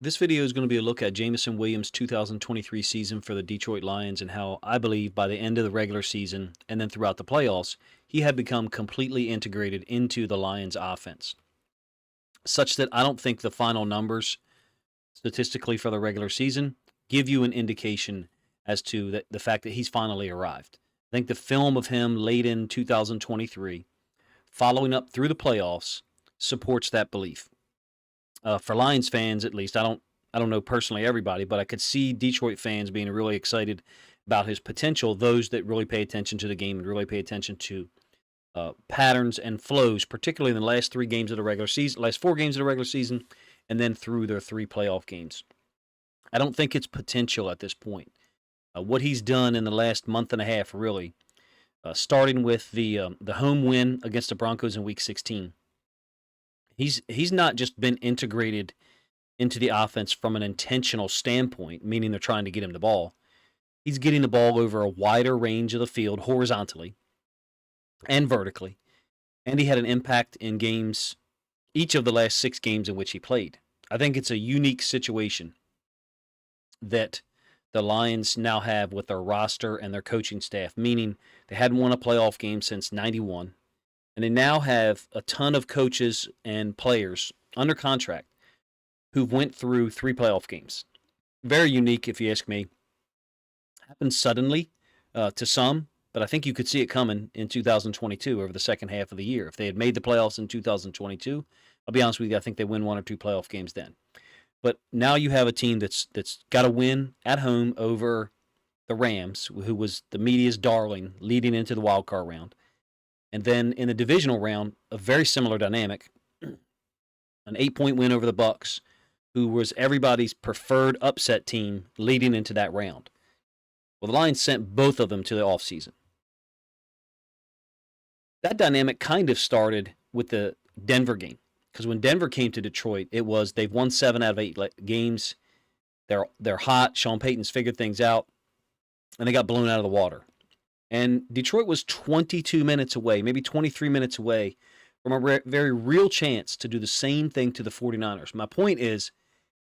This video is going to be a look at Jameson Williams' 2023 season for the Detroit Lions and how I believe by the end of the regular season and then throughout the playoffs, he had become completely integrated into the Lions offense, such that I don't think the final numbers statistically for the regular season give you an indication as to the fact that he's finally arrived. I think the film of him late in 2023, following up through the playoffs, supports that belief. For Lions fans, at least, I don't know personally everybody, but I could see Detroit fans being really excited about his potential. Those that really pay attention to the game and really pay attention to patterns and flows, particularly in the last 3 games of the regular season, last 4 games of the regular season, and then through their 3 playoff games. I don't think it's potential at this point. What he's done in the last month and a half, really, starting with the home win against the Broncos in Week 16. He's not just been integrated into the offense from an intentional standpoint, meaning they're trying to get him the ball. He's getting the ball over a wider range of the field horizontally and vertically, and he had an impact in games, each of the last 6 games in which he played. I think it's a unique situation that the Lions now have with their roster and their coaching staff, meaning they hadn't won a playoff game since 91, and they now have a ton of coaches and players under contract who've went through 3 playoff games. Very unique, if you ask me. Happened suddenly to some, but I think you could see it coming in 2022 over the second half of the year. If they had made the playoffs in 2022, I'll be honest with you, I think they win 1 or 2 playoff games then. But now you have a team that's got to win at home over the Rams, who was the media's darling leading into the wild card round. And then in the divisional round, a very similar dynamic, an 8-point win over the Bucs, who was everybody's preferred upset team leading into that round. Well, the Lions sent both of them to the offseason. That dynamic kind of started with the Denver game, because when Denver came to Detroit, it was they've won 7 out of 8 games. They're hot. Sean Payton's figured things out, and they got blown out of the water. And Detroit was 22 minutes away, maybe 23 minutes away from a very real chance to do the same thing to the 49ers. My point is,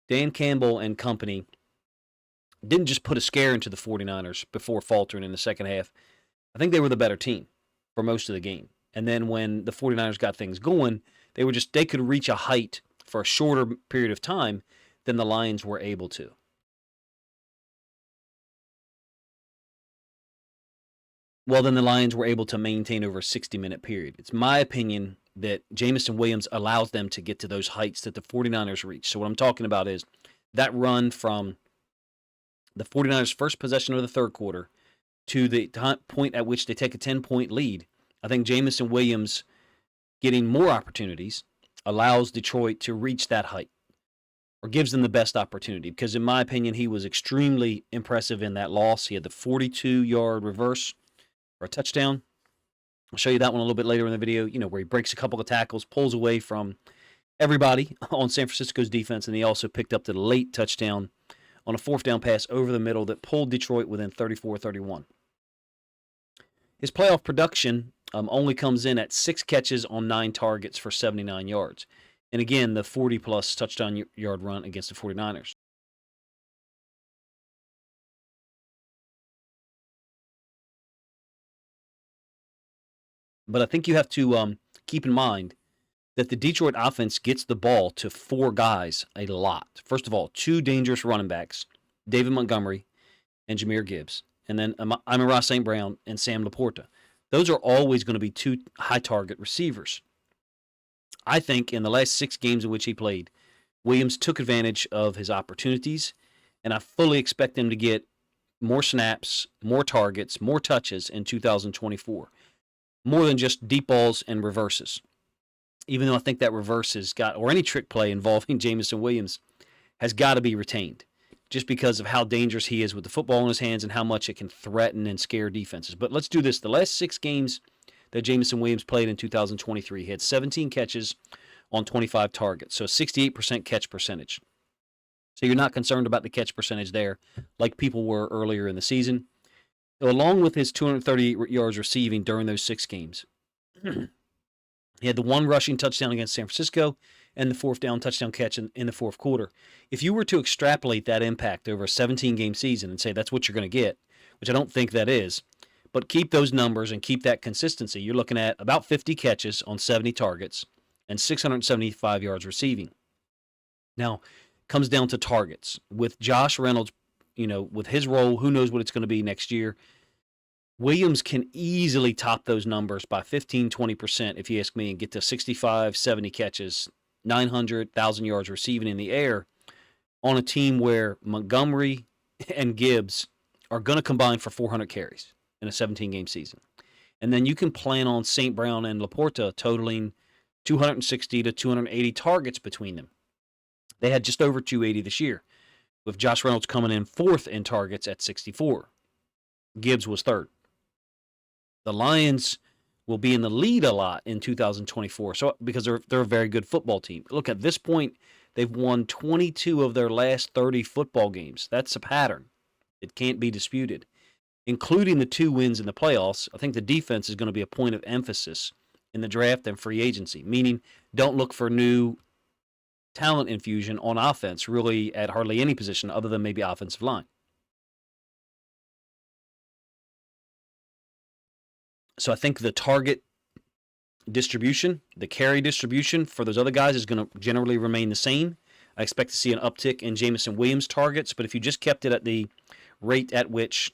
Dan Campbell and company didn't just put a scare into the 49ers before faltering in the second half. I think they were the better team for most of the game. And then when the 49ers got things going, they could reach a height for a shorter period of time than the Lions were able to. Well, then the Lions were able to maintain over a 60-minute period. It's my opinion that Jameson Williams allows them to get to those heights that the 49ers reach. So what I'm talking about is that run from the 49ers' first possession of the third quarter to the point at which they take a 10-point lead. I think Jameson Williams getting more opportunities allows Detroit to reach that height, or gives them the best opportunity, because in my opinion, he was extremely impressive in that loss. He had the 42-yard reverse for a touchdown. I'll show you that one a little bit later in the video, where he breaks a couple of tackles, pulls away from everybody on San Francisco's defense, and he also picked up the late touchdown on a 4th down pass over the middle that pulled Detroit within 34-31. His playoff production only comes in at 6 catches on 9 targets for 79 yards. And again, the 40-plus touchdown yard run against the 49ers. But I think you have to keep in mind that the Detroit offense gets the ball to 4 guys a lot. First of all, 2 dangerous running backs, David Montgomery and Jahmyr Gibbs, and then Amon-Ra St. Brown and Sam Laporta. Those are always going to be 2 high-target receivers. I think in the last 6 games in which he played, Williams took advantage of his opportunities, and I fully expect him to get more snaps, more targets, more touches in 2024. More than just deep balls and reverses. Even though I think that reverse has got, or any trick play involving Jameson Williams, has got to be retained, just because of how dangerous he is with the football in his hands and how much it can threaten and scare defenses. But let's do this. The last 6 games that Jameson Williams played in 2023, he had 17 catches on 25 targets, so 68% catch percentage. So you're not concerned about the catch percentage there like people were earlier in the season. So along with his 230 yards receiving during those 6 games, He had the one rushing touchdown against San Francisco and the fourth down touchdown catch in the fourth quarter. If you were to extrapolate that impact over a 17-game season and say that's what you're going to get, which I don't think that is, but keep those numbers and keep that consistency, you're looking at about 50 catches on 70 targets and 675 yards receiving. Now, comes down to targets. With Josh Reynolds, with his role, who knows what it's going to be next year. Williams can easily top those numbers by 15, 20%, if you ask me, and get to 65, 70 catches, 900,000 yards receiving in the air on a team where Montgomery and Gibbs are going to combine for 400 carries in a 17-game season. And then you can plan on St. Brown and Laporta totaling 260 to 280 targets between them. They had just over 280 this year, with Josh Reynolds coming in fourth in targets at 64. Gibbs was third. The Lions will be in the lead a lot in 2024, because they're a very good football team. Look, at this point, they've won 22 of their last 30 football games. That's a pattern. It can't be disputed, including the 2 wins in the playoffs. I think the defense is going to be a point of emphasis in the draft and free agency, meaning don't look for new talent infusion on offense, really at hardly any position other than maybe offensive line. So I think the target distribution, the carry distribution for those other guys is going to generally remain the same. I expect to see an uptick in Jameson Williams' targets, but if you just kept it at the rate at which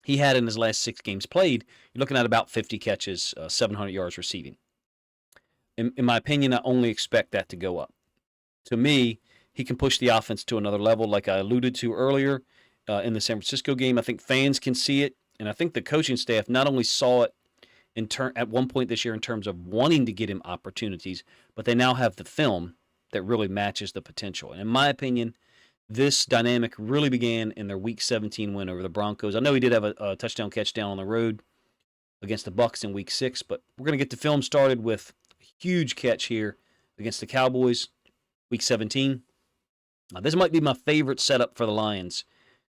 he had in his last 6 games played, you're looking at about 50 catches, 700 yards receiving. In my opinion, I only expect that to go up. To me, he can push the offense to another level, like I alluded to earlier in the San Francisco game. I think fans can see it, and I think the coaching staff not only saw it at one point this year in terms of wanting to get him opportunities, but they now have the film that really matches the potential. And in my opinion, this dynamic really began in their Week 17 win over the Broncos. I know he did have a touchdown catch down on the road against the Bucs in Week 6, but we're going to get the film started with a huge catch here against the Cowboys, Week 17. This might be my favorite setup for the Lions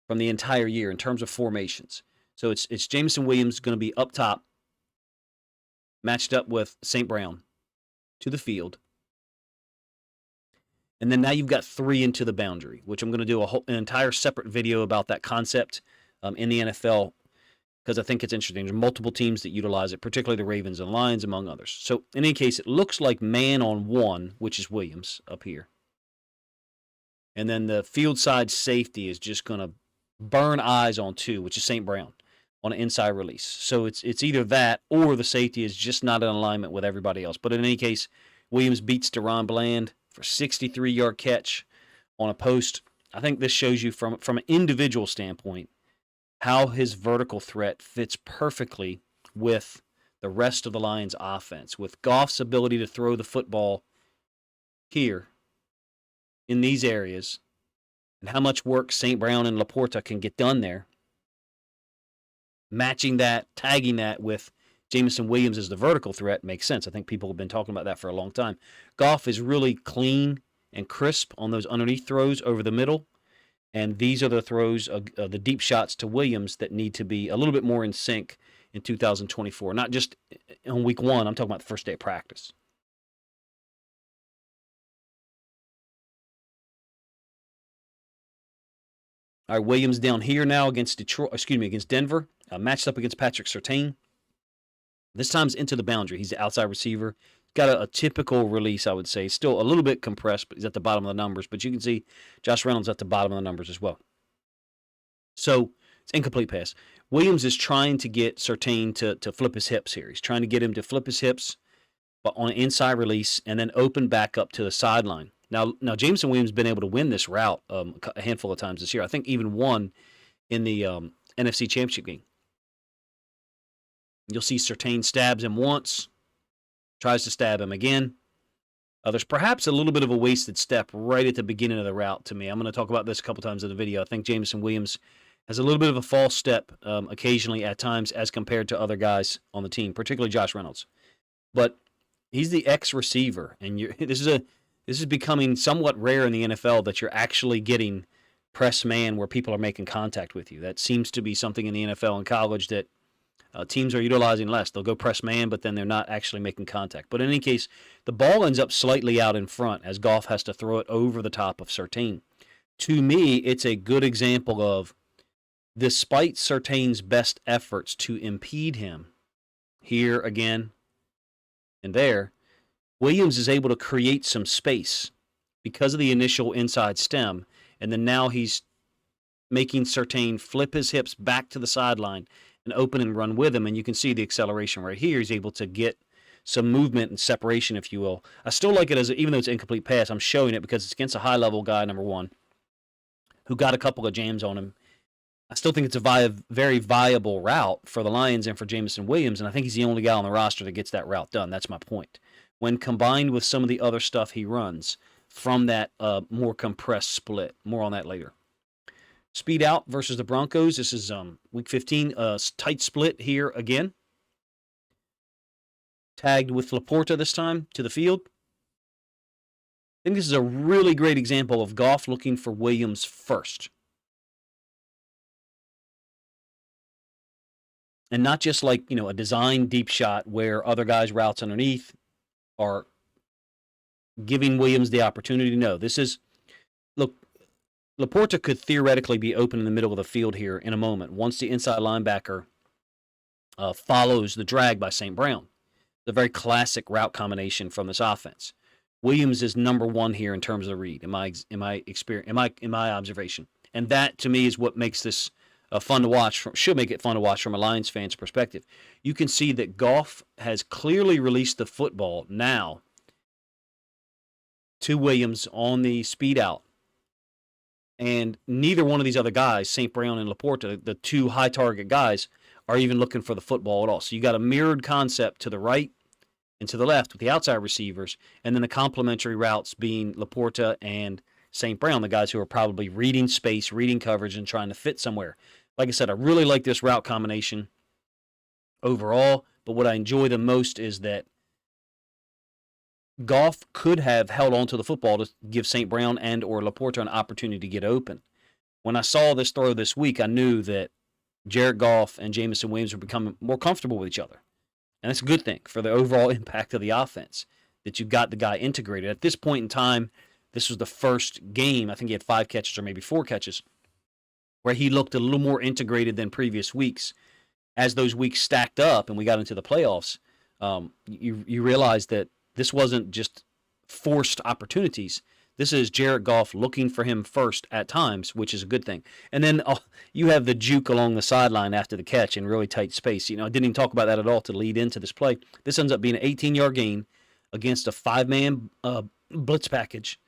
from the entire year in terms of formations. So it's Jameson Williams going to be up top, matched up with St. Brown to the field. And then now you've got 3 into the boundary, which I'm going to do an entire separate video about that concept in the NFL, because I think it's interesting. There's multiple teams that utilize it, particularly the Ravens and Lions, among others. So in any case, it looks like man on 1, which is Williams up here. And then the field side safety is just going to burn eyes on 2, which is St. Brown, on an inside release. So it's either that or the safety is just not in alignment with everybody else. But in any case, Williams beats Deron Bland for 63-yard catch on a post. I think this shows you from an individual standpoint how his vertical threat fits perfectly with the rest of the Lions' offense, with Goff's ability to throw the football here in these areas, and how much work St. Brown and Laporta can get done there. Matching that, tagging that with Jameson Williams as the vertical threat makes sense. I think people have been talking about that for a long time. Goff is really clean and crisp on those underneath throws over the middle, and these are the throws, the deep shots to Williams that need to be a little bit more in sync in 2024. Not just on week 1, I'm talking about the first day of practice. All right, Williams down here now against Denver, matched up against Patrick Surtain. This time's into the boundary. He's the outside receiver. Got a typical release, I would say. Still a little bit compressed, but he's at the bottom of the numbers. But you can see Josh Reynolds at the bottom of the numbers as well. So it's incomplete pass. Williams is trying to get Surtain to flip his hips here. He's trying to get him to flip his hips but on an inside release and then open back up to the sideline. Now Jameson Williams has been able to win this route a handful of times this year. I think even won in the NFC Championship game. You'll see Surtain stabs him once, tries to stab him again. There's perhaps a little bit of a wasted step right at the beginning of the route to me. I'm going to talk about this a couple times in the video. I think Jameson Williams has a little bit of a false step occasionally at times as compared to other guys on the team, particularly Josh Reynolds. But he's the ex-receiver, and this is becoming somewhat rare in the NFL that you're actually getting press man where people are making contact with you. That seems to be something in the NFL and college that Teams are utilizing less. They'll go press man, but then they're not actually making contact. But in any case, the ball ends up slightly out in front as Goff has to throw it over the top of Surtain. To me, it's a good example of, despite Surtain's best efforts to impede him, here again and there, Williams is able to create some space because of the initial inside stem, and then now he's making Surtain flip his hips back to the sideline and open and run with him, and you can see the acceleration right here. He's able to get some movement and separation, if you will. I still like it as, even though it's an incomplete pass, I'm showing it because it's against a high-level guy, number one, who got a couple of jams on him. I still think it's a very viable route for the Lions and for Jameson Williams, and I think he's the only guy on the roster that gets that route done. That's my point. When combined with some of the other stuff he runs from that more compressed split. More on that later. Speed out versus the Broncos. This is Week 15. Tight split here again. Tagged with Laporta this time to the field. I think this is a really great example of Goff looking for Williams first. And not just like, a design deep shot where other guys' routes underneath are giving Williams the opportunity. No, this is, look, Laporta could theoretically be open in the middle of the field here in a moment once the inside linebacker follows the drag by St. Brown. It's a very classic route combination from this offense. Williams is number one here in terms of the read, in my observation, and that to me is what makes this fun to watch. Should make it fun to watch from a Lions fan's perspective. You can see that Goff has clearly released the football now to Williams on the speed out. And neither one of these other guys, St. Brown and Laporta, the two high target guys, are even looking for the football at all. So you got a mirrored concept to the right and to the left with the outside receivers, and then the complementary routes being Laporta and St. Brown, the guys who are probably reading space, reading coverage, and trying to fit somewhere. Like I said, I really like this route combination overall, but what I enjoy the most is that Goff could have held on to the football to give St. Brown and or Laporta an opportunity to get open. When I saw this throw this week, I knew that Jared Goff and Jameson Williams were becoming more comfortable with each other. And that's a good thing for the overall impact of the offense, that you got the guy integrated. At this point in time, this was the first game, I think he had 5 catches or maybe 4 catches, where he looked a little more integrated than previous weeks. As those weeks stacked up and we got into the playoffs, you realize that this wasn't just forced opportunities. This is Jared Goff looking for him first at times, which is a good thing. And then you have the juke along the sideline after the catch in really tight space. I didn't even talk about that at all to lead into this play. This ends up being an 18-yard gain against a 5-man blitz package.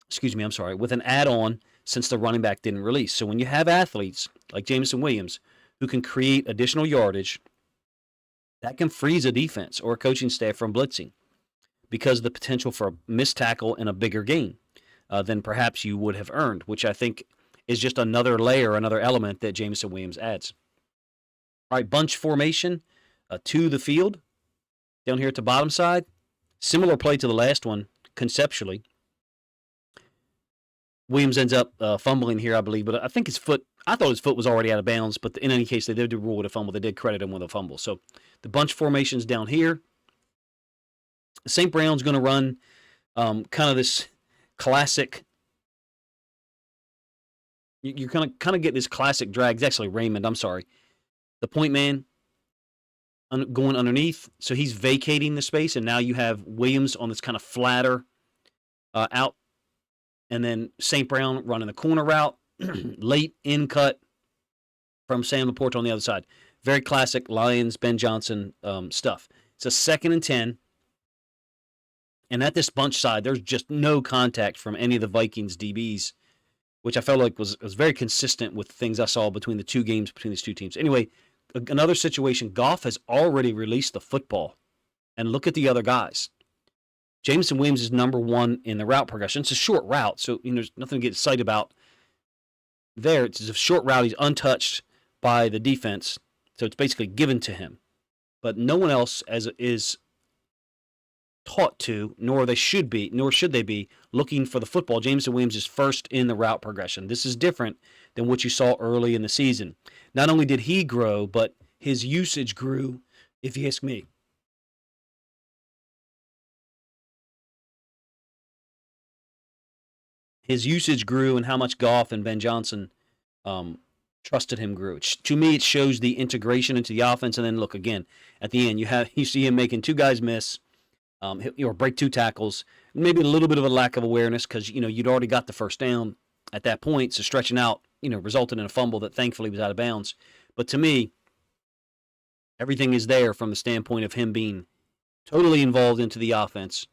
Excuse me, I'm sorry, with an add-on since the running back didn't release. So when you have athletes like Jameson Williams who can create additional yardage, that can freeze a defense or a coaching staff from blitzing because of the potential for a missed tackle and a bigger gain than perhaps you would have earned, which I think is just another layer, another element that Jameson Williams adds. All right, bunch formation to the field. Down here at the bottom side, similar play to the last one conceptually. Williams ends up fumbling here, I believe, but I think I thought his foot was already out of bounds, but in any case, they did rule it a fumble. They did credit him with a fumble. So the bunch formation's down here. St. Brown's going to run kind of this classic. You're going to kind of get this classic drag. It's actually Raymond, I'm sorry. The point man going underneath. So he's vacating the space, and now you have Williams on this kind of flatter out. And then St. Brown running the corner route, late in cut from Sam Laporta on the other side. Very classic Lions, Ben Johnson stuff. It's a 2nd and 10. And at this bunch side, there's just no contact from any of the Vikings DBs, which I felt like was very consistent with things I saw between the two games between these two teams. Anyway, another situation, Goff has already released the football. And look at the other guys. Jameson Williams is number 1 in the route progression. It's a short route, so there's nothing to get excited about there. It's a short route. He's untouched by the defense, so it's basically given to him. But no one else is taught to, nor should they be looking for the football. Jameson Williams is first in the route progression. This is different than what you saw early in the season. Not only did he grow, but his usage grew, if you ask me. His usage grew, and how much Goff and Ben Johnson trusted him grew. To me, it shows the integration into the offense. And then look again at the end, you see him making two guys miss, or break two tackles, maybe a little bit of a lack of awareness because you'd already got the first down at that point, so stretching out resulted in a fumble that thankfully was out of bounds. But to me, everything is there from the standpoint of him being totally involved into the offense.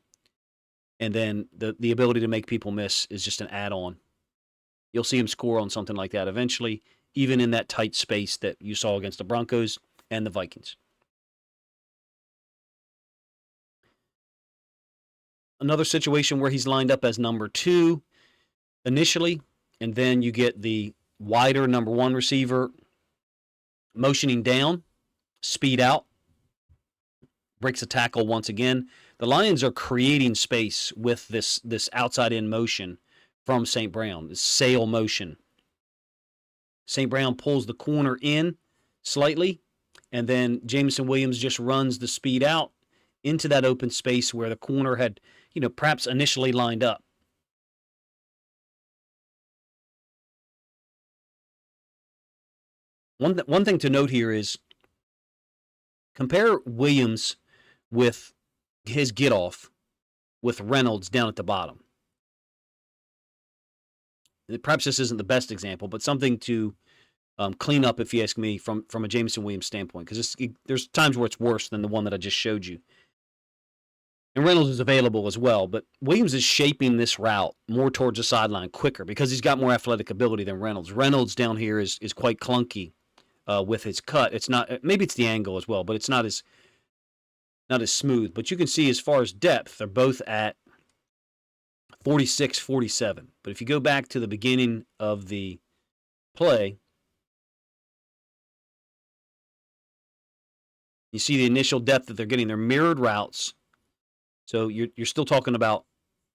And then the ability to make people miss is just an add-on. You'll see him score on something like that eventually, even in that tight space that you saw against the Broncos and the Vikings. Another situation where he's lined up as number 2 initially, and then you get the wider number 1 receiver motioning down, speed out, breaks a tackle once again. The Lions are creating space with this outside-in motion from St. Brown, this sail motion. St. Brown pulls the corner in slightly, and then Jameson Williams just runs the speed out into that open space where the corner had, perhaps initially lined up. One thing to note here is compare Williams with his get-off with Reynolds down at the bottom. Perhaps this isn't the best example, but something to clean up, if you ask me, from a Jameson Williams standpoint, because there's times where it's worse than the one that I just showed you. And Reynolds is available as well, but Williams is shaping this route more towards the sideline quicker because he's got more athletic ability than Reynolds. Reynolds down here is quite clunky with his cut. It's not, maybe it's the angle as well, but it's not as smooth. But you can see as far as depth, they're both at 46, 47. But if you go back to the beginning of the play, you see the initial depth that they're getting. They're mirrored routes. So you're still talking about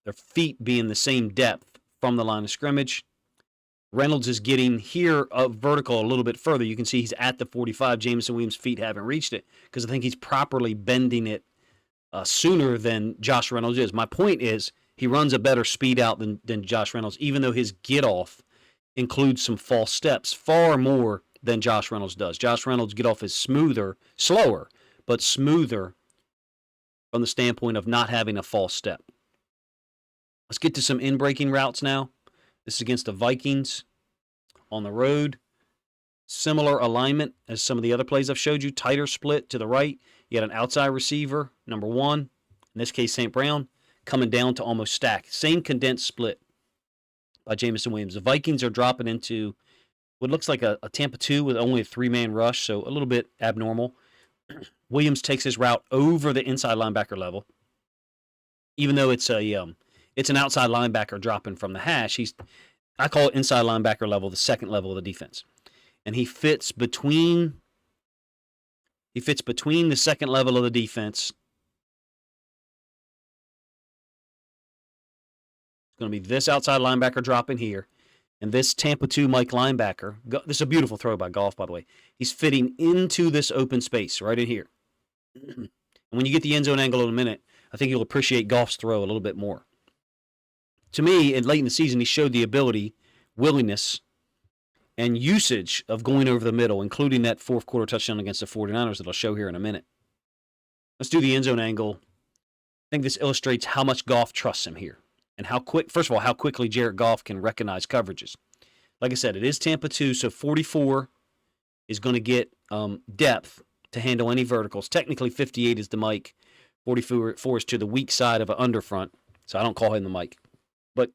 their feet being the same depth from the line of scrimmage. Reynolds is getting here vertical a little bit further. You can see he's at the 45. Jameson Williams' feet haven't reached it because I think he's properly bending it sooner than Josh Reynolds is. My point is he runs a better speed out than Josh Reynolds, even though his get-off includes some false steps, far more than Josh Reynolds does. Josh Reynolds' get-off is slower, but smoother from the standpoint of not having a false step. Let's get to some in-breaking routes now. This is against the Vikings on the road. Similar alignment as some of the other plays I've showed you. Tighter split to the right. You had an outside receiver, number 1, in this case St. Brown, coming down to almost stack. Same condensed split by Jameson Williams. The Vikings are dropping into what looks like a Tampa 2 with only a 3-man rush, so a little bit abnormal. Williams takes his route over the inside linebacker level. Even though it's an outside linebacker dropping from the hash, I call it inside linebacker level, the second level of the defense. And he fits between the second level of the defense. It's going to be this outside linebacker dropping here, and this Tampa 2 Mike linebacker. This is a beautiful throw by Goff, by the way. He's fitting into this open space right in here. And when you get the end zone angle in a minute, I think you'll appreciate Goff's throw a little bit more. To me, late in the season, he showed the ability, willingness, and usage of going over the middle, including that fourth quarter touchdown against the 49ers that I'll show here in a minute. Let's do the end zone angle. I think this illustrates how much Goff trusts him here. And how quickly Jared Goff can recognize coverages. Like I said, it is Tampa 2, so 44 is going to get depth to handle any verticals. Technically, 58 is the Mike. 44 is to the weak side of an underfront, so I don't call him the Mike. But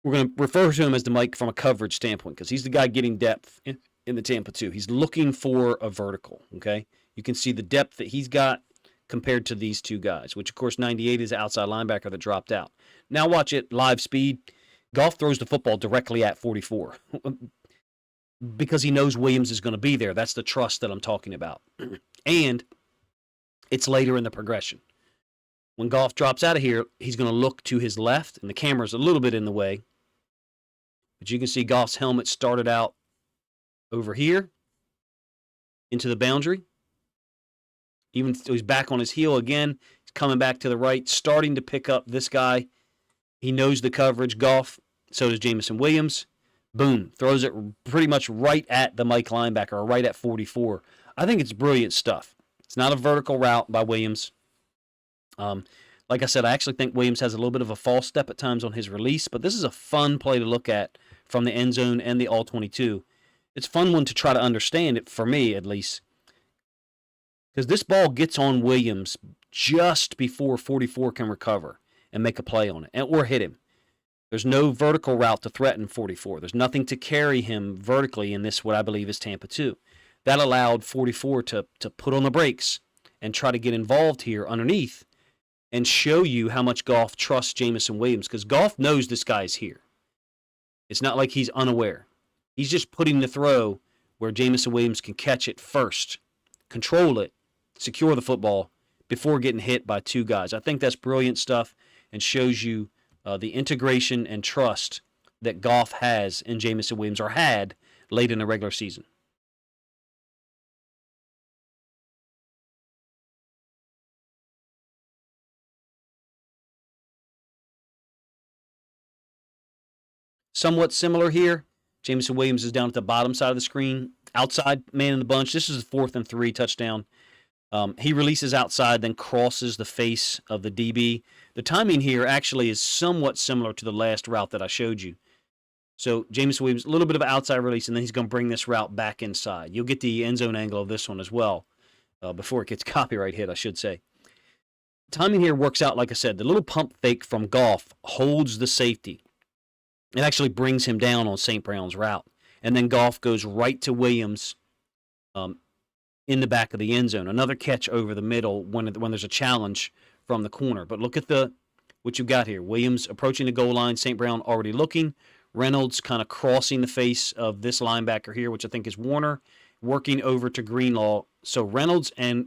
we're going to refer to him as the Mike from a coverage standpoint because he's the guy getting depth in the Tampa 2. He's looking for a vertical, okay? You can see the depth that he's got compared to these two guys, which, of course, 98 is the outside linebacker that dropped out. Now watch it live speed. Goff throws the football directly at 44 because he knows Williams is going to be there. That's the trust that I'm talking about. And it's later in the progression. When Goff drops out of here, he's going to look to his left, and the camera's a little bit in the way. But you can see Goff's helmet started out over here into the boundary. Even though he's back on his heel again, he's coming back to the right, starting to pick up this guy. He knows the coverage. Goff, so does Jameson Williams. Boom, throws it pretty much right at the Mike linebacker, or right at 44. I think it's brilliant stuff. It's not a vertical route by Williams. Like I said, I actually think Williams has a little bit of a false step at times on his release, but this is a fun play to look at from the end zone and the all-22. It's a fun one to try to understand, it for me at least, because this ball gets on Williams just before 44 can recover and make a play on it, or hit him. There's no vertical route to threaten 44. There's nothing to carry him vertically in this, what I believe is Tampa 2. That allowed 44 to put on the brakes and try to get involved here underneath and show you how much Goff trusts Jameson Williams, because Goff knows this guy's here. It's not like he's unaware. He's just putting the throw where Jameson Williams can catch it first, control it, secure the football before getting hit by two guys. I think that's brilliant stuff and shows you the integration and trust that Goff has in Jameson Williams, or had late in the regular season. Somewhat similar here. Jameson Williams is down at the bottom side of the screen, outside man in the bunch. This is a 4th and 3 touchdown. He releases outside, then crosses the face of the DB. The timing here actually is somewhat similar to the last route that I showed you. So Jameson Williams, a little bit of outside release, and then he's going to bring this route back inside. You'll get the end zone angle of this one as well before it gets copyright hit, I should say. Timing here works out, like I said. The little pump fake from Goff holds the safety. It actually brings him down on St. Brown's route. And then Goff goes right to Williams in the back of the end zone. Another catch over the middle when there's a challenge from the corner. But look at what you've got here. Williams approaching the goal line. St. Brown already looking. Reynolds kind of crossing the face of this linebacker here, which I think is Warner, working over to Greenlaw. So Reynolds and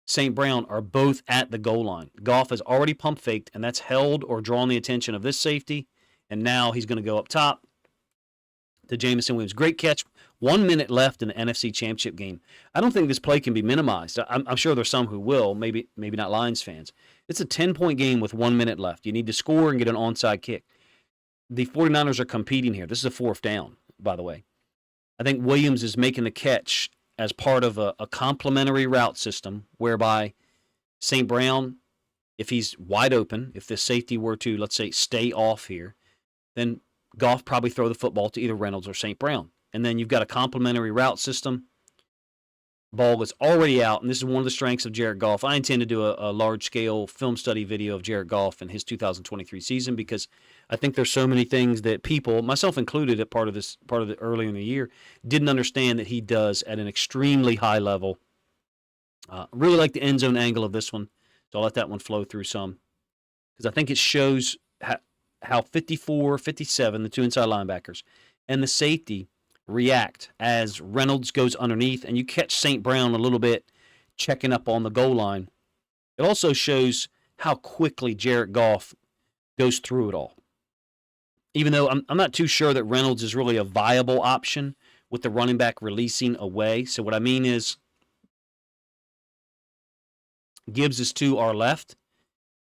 St. Brown are both at the goal line. Goff has already pump faked, and that's held or drawn the attention of this safety. And now he's going to go up top to Jameson Williams. Great catch. 1 minute left in the NFC Championship game. I don't think this play can be minimized. I'm sure there's some who will, maybe not Lions fans. It's a 10-point game with 1 minute left. You need to score and get an onside kick. The 49ers are competing here. This is a 4th down, by the way. I think Williams is making the catch as part of a complementary route system whereby St. Brown, if he's wide open, if the safety were to, let's say, stay off here, then Goff probably throw the football to either Reynolds or St. Brown. And then you've got a complementary route system. Ball is already out, and this is one of the strengths of Jared Goff. I intend to do a large-scale film study video of Jared Goff and his 2023 season, because I think there's so many things that people, myself included, at part of the earlier in the year, didn't understand that he does at an extremely high level. Really like the end zone angle of this one, so I'll let that one flow through some, because I think it shows how 54, 57, the two inside linebackers, and the safety react as Reynolds goes underneath, and you catch St. Brown a little bit checking up on the goal line. It also shows how quickly Jared Goff goes through it all. Even though I'm not too sure that Reynolds is really a viable option with the running back releasing away. So what I mean is Gibbs is to our left.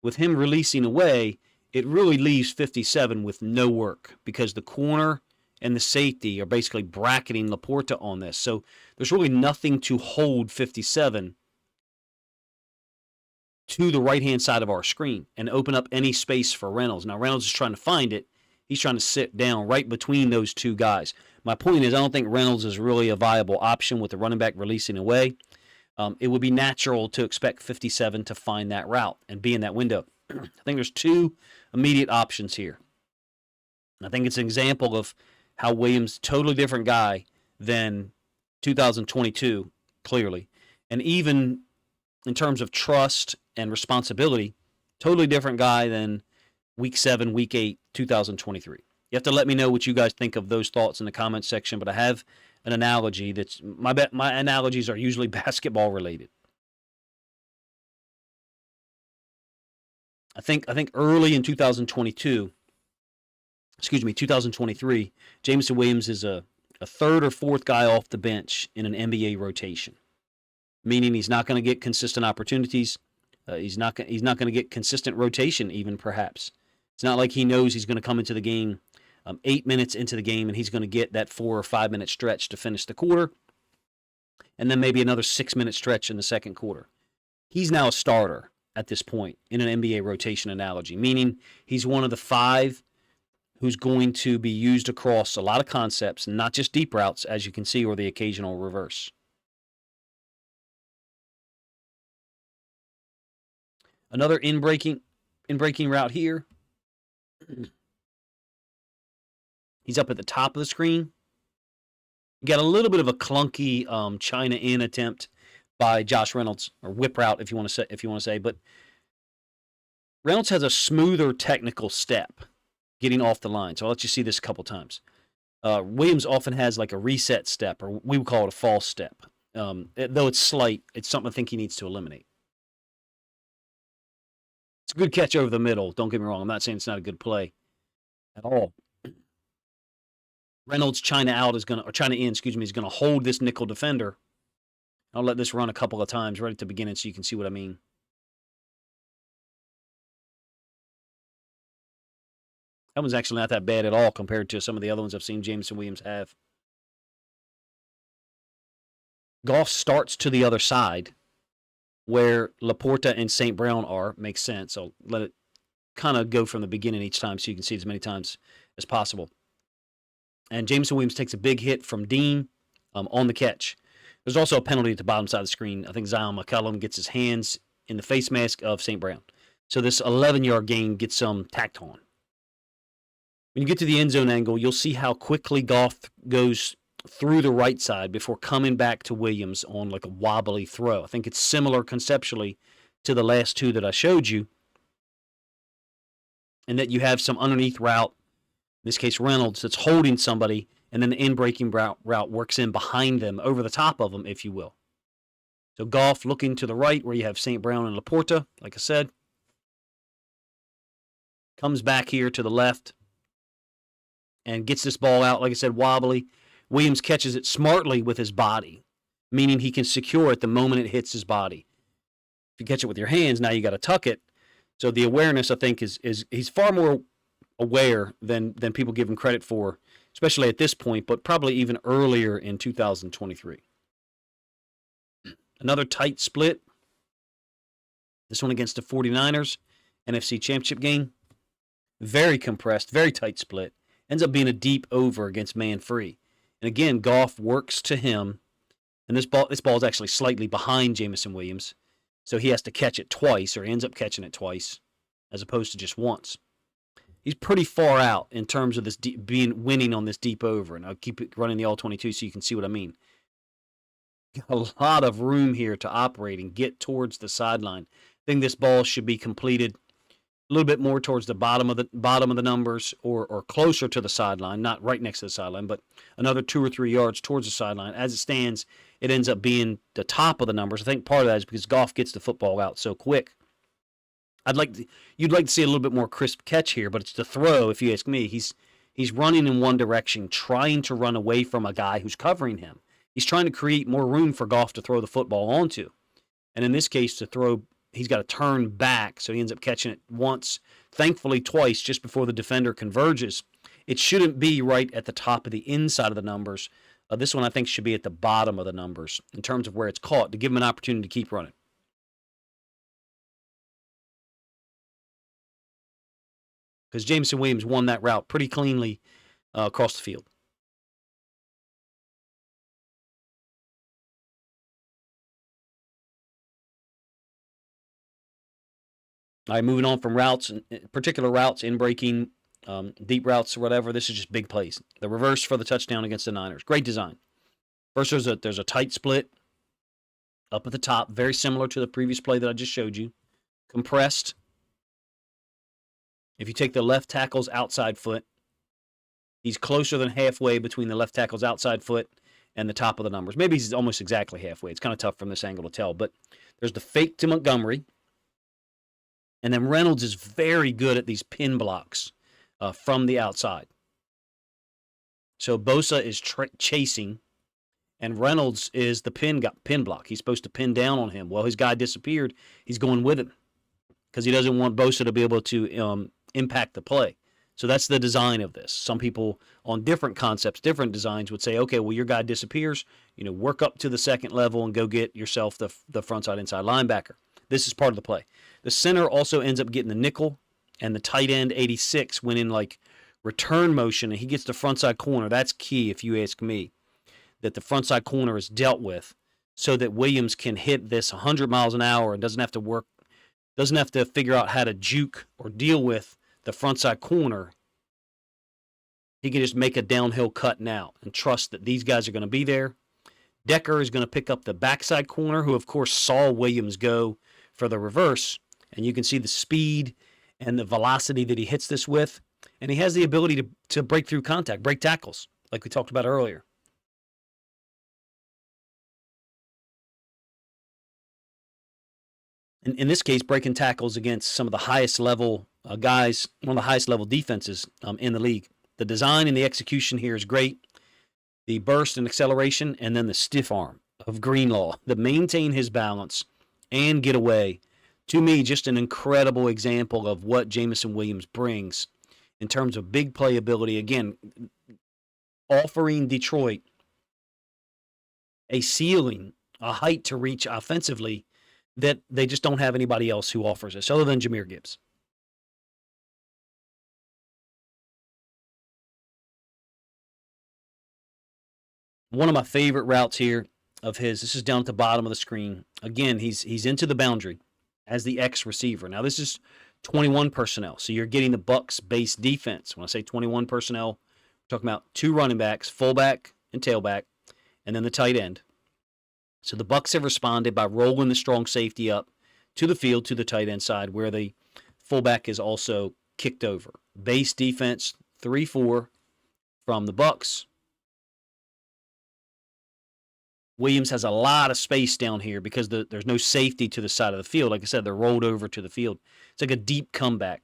With him releasing away, it really leaves 57 with no work, because the corner and the safety are basically bracketing Laporta on this. So there's really nothing to hold 57 to the right-hand side of our screen and open up any space for Reynolds. Now, Reynolds is trying to find it. He's trying to sit down right between those two guys. My point is, I don't think Reynolds is really a viable option with the running back releasing away. It would be natural to expect 57 to find that route and be in that window. I think there's two immediate options here. I think it's an example of how Williams, totally different guy than 2022, clearly. And even in terms of trust and responsibility, totally different guy than Week 7, Week 8, 2023. You have to let me know what you guys think of those thoughts in the comments section, but I have an analogy that's, my analogies are usually basketball related. I think early in 2023, Jameson Williams is a third or fourth guy off the bench in an NBA rotation, meaning he's not going to get consistent opportunities. He's not going to get consistent rotation, even perhaps. It's not like he knows he's going to come into the game 8 minutes into the game and he's going to get that 4 or 5 minute stretch to finish the quarter, and then maybe another 6 minute stretch in the second quarter. He's now a starter at this point in an NBA rotation analogy, meaning he's one of the 5 who's going to be used across a lot of concepts, not just deep routes, as you can see, or the occasional reverse. Another in-breaking route here. He's up at the top of the screen. You got a little bit of a clunky China in attempt by Josh Reynolds, or whip route if you want to say, but Reynolds has a smoother technical step getting off the line. So I'll let you see this a couple times. Williams often has like a reset step, or we would call it a false step. Though it's slight, it's something I think he needs to eliminate. It's a good catch over the middle. Don't get me wrong. I'm not saying it's not a good play at all. Reynolds China in, is going to hold this nickel defender. I'll let this run a couple of times right at the beginning so you can see what I mean. That one's actually not that bad at all compared to some of the other ones I've seen Jameson Williams have. Goff starts to the other side where Laporta and St. Brown are. Makes sense. I'll let it kind of go from the beginning each time so you can see it as many times as possible. And Jameson Williams takes a big hit from Dean on the catch. There's also a penalty at the bottom side of the screen. I think Zion McCollum gets his hands in the face mask of St. Brown. So this 11-yard gain gets some tacked on. When you get to the end zone angle, you'll see how quickly Goff goes through the right side before coming back to Williams on like a wobbly throw. I think it's similar conceptually to the last 2 that I showed you, and that you have some underneath route, in this case Reynolds, that's holding somebody, and then the in-breaking route works in behind them, over the top of them, if you will. So Goff looking to the right where you have St. Brown and Laporta, like I said. Comes back here to the left and gets this ball out, like I said, wobbly. Williams catches it smartly with his body, meaning he can secure it the moment it hits his body. If you catch it with your hands, now you got to tuck it. So the awareness, I think, is he's far more aware than people give him credit for, especially at this point, but probably even earlier in 2023. Another tight split. This one against the 49ers, NFC Championship game. Very compressed, very tight split. Ends up being a deep over against man free. And again, Goff works to him. And this ball is actually slightly behind Jameson Williams. So he has to catch it twice, or he ends up catching it twice, as opposed to just once. He's pretty far out in terms of this winning on this deep over. And I'll keep it running the all-22 so you can see what I mean. Got a lot of room here to operate and get towards the sideline. I think this ball should be completed a little bit more towards the bottom of the numbers, or closer to the sideline, not right next to the sideline, but another 2 or 3 yards towards the sideline. As it stands, it ends up being the top of the numbers. I think part of that is because Goff gets the football out so quick. You'd like to see a little bit more crisp catch here, but it's the throw, if you ask me. He's running in one direction, trying to run away from a guy who's covering him. He's trying to create more room for Goff to throw the football onto. And in this case, he's got to turn back, so he ends up catching it once, thankfully twice, just before the defender converges. It shouldn't be right at the top of the inside of the numbers. This one, I think, should be at the bottom of the numbers in terms of where it's caught, to give him an opportunity to keep running. Because Jameson Williams won that route pretty cleanly across the field. All right, moving on from routes, particular routes, in breaking, deep routes, or whatever. This is just big plays. The reverse for the touchdown against the Niners. Great design. First, there's a tight split up at the top, very similar to the previous play that I just showed you. Compressed. If you take the left tackle's outside foot, he's closer than halfway between the left tackle's outside foot and the top of the numbers. Maybe he's almost exactly halfway. It's kind of tough from this angle to tell, but there's the fake to Montgomery. And then Reynolds is very good at these pin blocks from the outside. So Bosa is chasing, and Reynolds is the pin block. He's supposed to pin down on him. Well, his guy disappeared. He's going with him because he doesn't want Bosa to be able to impact the play. So that's the design of this. Some people on different concepts, different designs would say, okay, well, your guy disappears, work up to the second level and go get yourself the front side inside linebacker. This is part of the play. The center also ends up getting the nickel, and the tight end 86 went in like return motion, and he gets the front side corner. That's key, if you ask me, that the front side corner is dealt with so that Williams can hit this 100 miles an hour and doesn't have to figure out how to juke or deal with the front side corner. He can just make a downhill cut now and trust that these guys are going to be there. Decker is going to pick up the backside corner, who, of course, saw Williams go for the reverse. And you can see the speed and the velocity that he hits this with. And he has the ability to break through contact, break tackles, like we talked about earlier. In this case, breaking tackles against some of the highest level guys, one of the highest level defenses in the league. The design and the execution here is great. The burst and acceleration, and then the stiff arm of Greenlaw that maintain his balance and get away. To me, just an incredible example of what Jameson Williams brings in terms of big playability. Again, offering Detroit a ceiling, a height to reach offensively that they just don't have anybody else who offers this other than Jahmyr Gibbs. One of my favorite routes here of his, this is down at the bottom of the screen. Again, he's into the boundary as the X receiver. Now, this is 21 personnel, so you're getting the Bucs base defense. When I say 21 personnel, we're talking about 2 running backs, fullback and tailback, and then the tight end. So the Bucs have responded by rolling the strong safety up to the field, to the tight end side, where the fullback is also kicked over. Base defense, 3-4 from the Bucs. Williams has a lot of space down here because there's no safety to the side of the field. Like I said, they're rolled over to the field. It's like a deep comeback.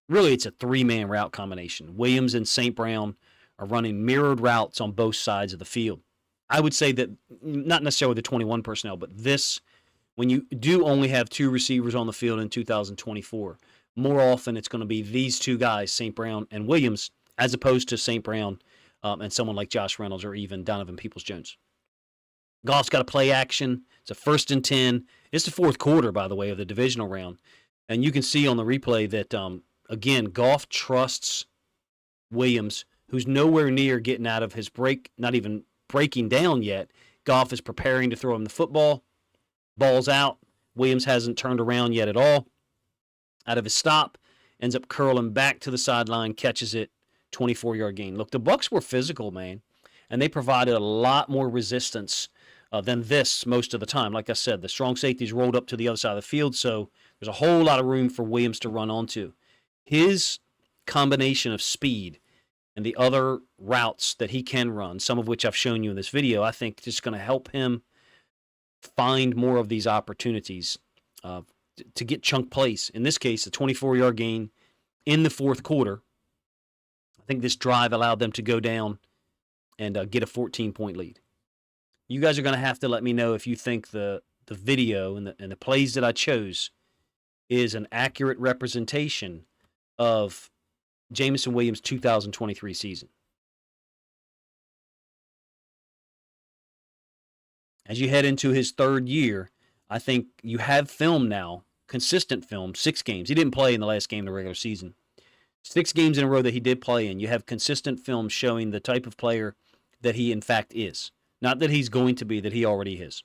Really, it's a 3-man route combination. Williams and St. Brown are running mirrored routes on both sides of the field. I would say that not necessarily the 21 personnel, but this, when you do only have 2 receivers on the field in 2024, more often it's going to be these 2 guys, St. Brown and Williams, as opposed to St. Brown and someone like Josh Reynolds or even Donovan Peoples-Jones. Goff's got a play action. It's a 1st and 10. It's the 4th quarter, by the way, of the divisional round. And you can see on the replay that, again, Goff trusts Williams, who's nowhere near getting out of his break, not even breaking down yet. Goff is preparing to throw him the football. Ball's out. Williams hasn't turned around yet at all. Out of his stop, ends up curling back to the sideline, catches it, 24-yard gain. Look, the Bucs were physical, man, and they provided a lot more resistance than this most of the time. Like I said, the strong safeties rolled up to the other side of the field, so there's a whole lot of room for Williams to run onto. His combination of speed and the other routes that he can run, some of which I've shown you in this video, I think is going to help him find more of these opportunities to get chunk plays. In this case, a 24-yard gain in the 4th quarter. I think this drive allowed them to go down and get a 14-point lead. You guys are going to have to let me know if you think the video and the plays that I chose is an accurate representation of Jameson Williams' 2023 season. As you head into his 3rd year, I think you have film now, consistent film, 6 games. He didn't play in the last game of the regular season. 6 games in a row that he did play in. You have consistent film showing the type of player that he in fact is. Not that he's going to be, that he already is.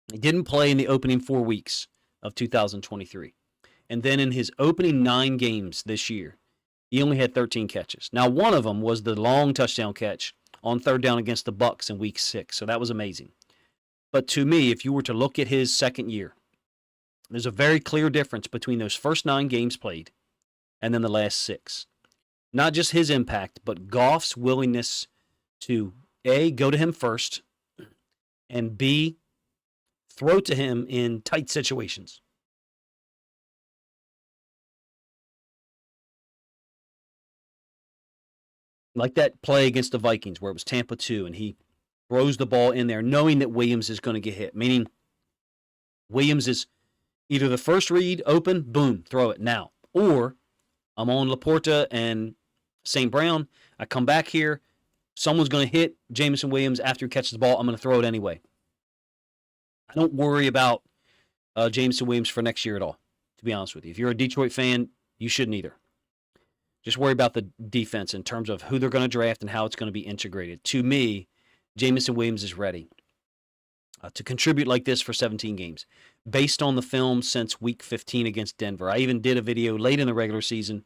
He didn't play in the opening 4 weeks of 2023. And then in his opening 9 games this year, he only had 13 catches. Now, one of them was the long touchdown catch on 3rd down against the Bucs in week 6. So that was amazing. But to me, if you were to look at his 2nd year, there's a very clear difference between those first 9 games played and then the last 6. Not just his impact, but Goff's willingness to A, go to him first, and B, throw to him in tight situations. Like that play against the Vikings where it was Tampa 2 and he throws the ball in there knowing that Williams is going to get hit, meaning Williams is either the first read open, boom, throw it now. Or I'm on Laporta and St. Brown. I come back here. Someone's going to hit Jameson Williams after he catches the ball. I'm going to throw it anyway. I don't worry about Jameson Williams for next year at all, to be honest with you. If you're a Detroit fan, you shouldn't either. Just worry about the defense in terms of who they're going to draft and how it's going to be integrated. To me, Jameson Williams is ready to contribute like this for 17 games. Based on the film since Week 15 against Denver. I even did a video late in the regular season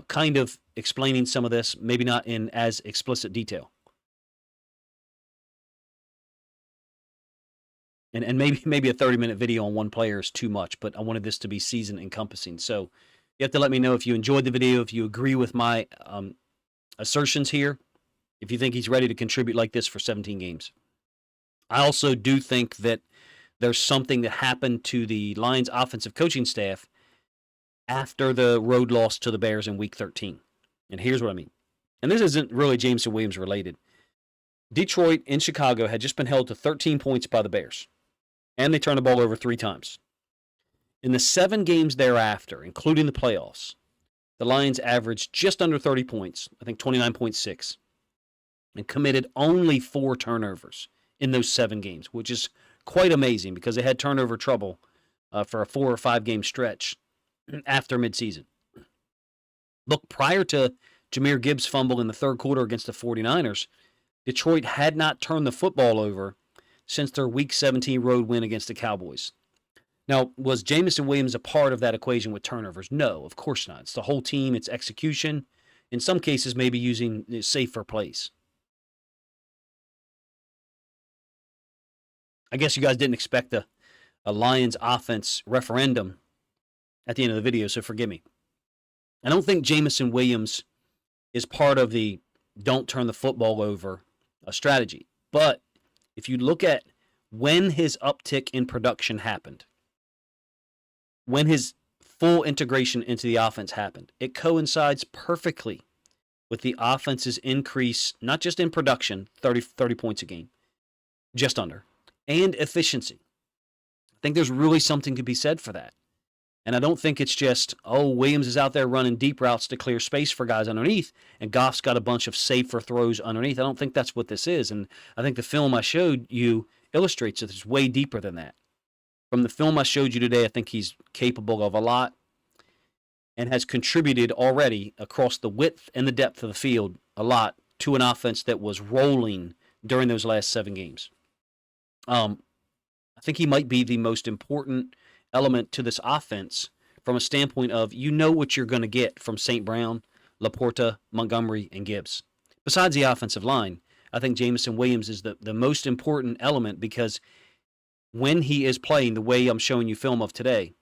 kind of explaining some of this, maybe not in as explicit detail. And maybe a 30-minute video on one player is too much, but I wanted this to be season encompassing. So you have to let me know if you enjoyed the video, if you agree with my assertions here, if you think he's ready to contribute like this for 17 games. I also do think that there's something that happened to the Lions offensive coaching staff after the road loss to the Bears in Week 13. And here's what I mean. And this isn't really Jameson Williams related. Detroit in Chicago had just been held to 13 points by the Bears. And they turned the ball over 3 times. In the 7 games thereafter, including the playoffs, the Lions averaged just under 30 points, I think 29.6, and committed only 4 turnovers in those 7 games, which is quite amazing because they had turnover trouble for a 4 or 5 game stretch after midseason. Look, prior to Jahmyr Gibbs' fumble in the third quarter against the 49ers, Detroit had not turned the football over since their Week 17 road win against the Cowboys. Now, was Jameson Williams a part of that equation with turnovers? No, of course not. It's the whole team, it's execution. In some cases, maybe using safer plays. I guess you guys didn't expect a Lions offense referendum at the end of the video, so forgive me. I don't think Jameson Williams is part of the don't turn the football over strategy. But if you look at when his uptick in production happened, when his full integration into the offense happened, it coincides perfectly with the offense's increase, not just in production, 30 points a game, just under, and efficiency. I think there's really something to be said for that. And I don't think it's just, Williams is out there running deep routes to clear space for guys underneath, and Goff's got a bunch of safer throws underneath. I don't think that's what this is. And I think the film I showed you illustrates that it's way deeper than that. From the film I showed you today, I think he's capable of a lot and has contributed already across the width and the depth of the field a lot to an offense that was rolling during those last 7 games. I think he might be the most important element to this offense from a standpoint of you know what you're going to get from St. Brown, Laporta, Montgomery, and Gibbs. Besides the offensive line, I think Jameson Williams is the most important element because when he is playing the way I'm showing you film of today,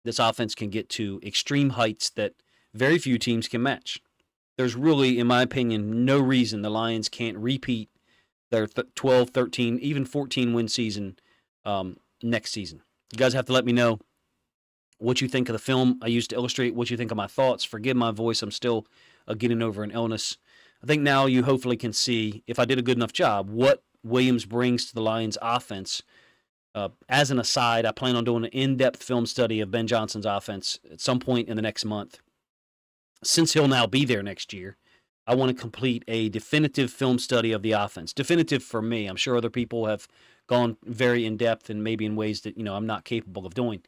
this offense can get to extreme heights that very few teams can match. There's really, in my opinion, no reason the Lions can't repeat their 12, 13, even 14 win season next season. You guys have to let me know what you think of the film I used to illustrate, what you think of my thoughts. Forgive my voice. I'm still getting over an illness. I think now you hopefully can see, if I did a good enough job, what Williams brings to the Lions offense. As an aside, I plan on doing an in-depth film study of Ben Johnson's offense at some point in the next month. Since he'll now be there next year, I want to complete a definitive film study of the offense. Definitive for me. I'm sure other people have gone very in-depth and maybe in ways that I'm not capable of doing.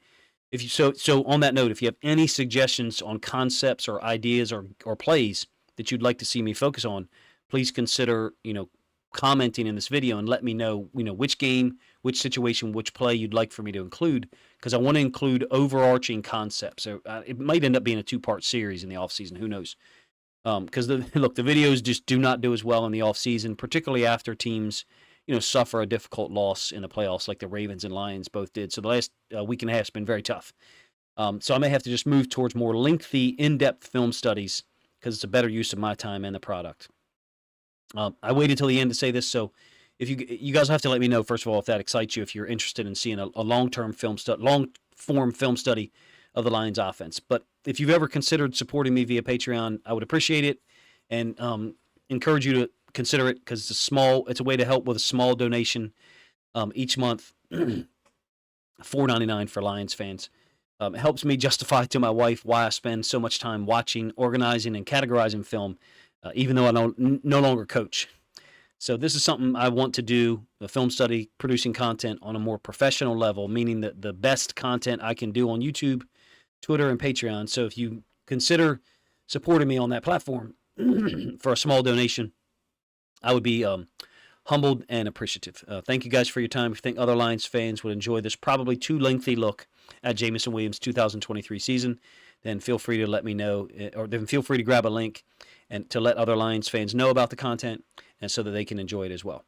So on that note, if you have any suggestions on concepts or ideas or plays that you'd like to see me focus on, please consider commenting in this video and let me know which game, which situation, which play you'd like for me to include, because I want to include overarching concepts. So it might end up being a 2-part series in the offseason. Who knows? Because the videos just do not do as well in the offseason, particularly after teams suffer a difficult loss in the playoffs like the Ravens and Lions both did. So the last week and a half has been very tough. So I may have to just move towards more lengthy, in-depth film studies because it's a better use of my time and the product. I waited till the end to say this, so if you guys have to let me know, first of all, if that excites you, if you're interested in seeing a long-form film study of the Lions offense. But if you've ever considered supporting me via Patreon, I would appreciate it. And encourage you to consider it because it's a way to help with a small donation each month. $4.99 for Lions fans. It helps me justify to my wife why I spend so much time watching, organizing, and categorizing film, even though I no longer coach. So this is something I want to do, a film study, producing content on a more professional level, meaning that the best content I can do on YouTube, Twitter, and Patreon. So if you consider supporting me on that platform for a small donation, I would be humbled and appreciative. Thank you guys for your time. If you think other Lions fans would enjoy this probably too lengthy look at Jameson Williams' 2023 season, then feel free to let me know, or then feel free to grab a link and to let other Lions fans know about the content and so that they can enjoy it as well.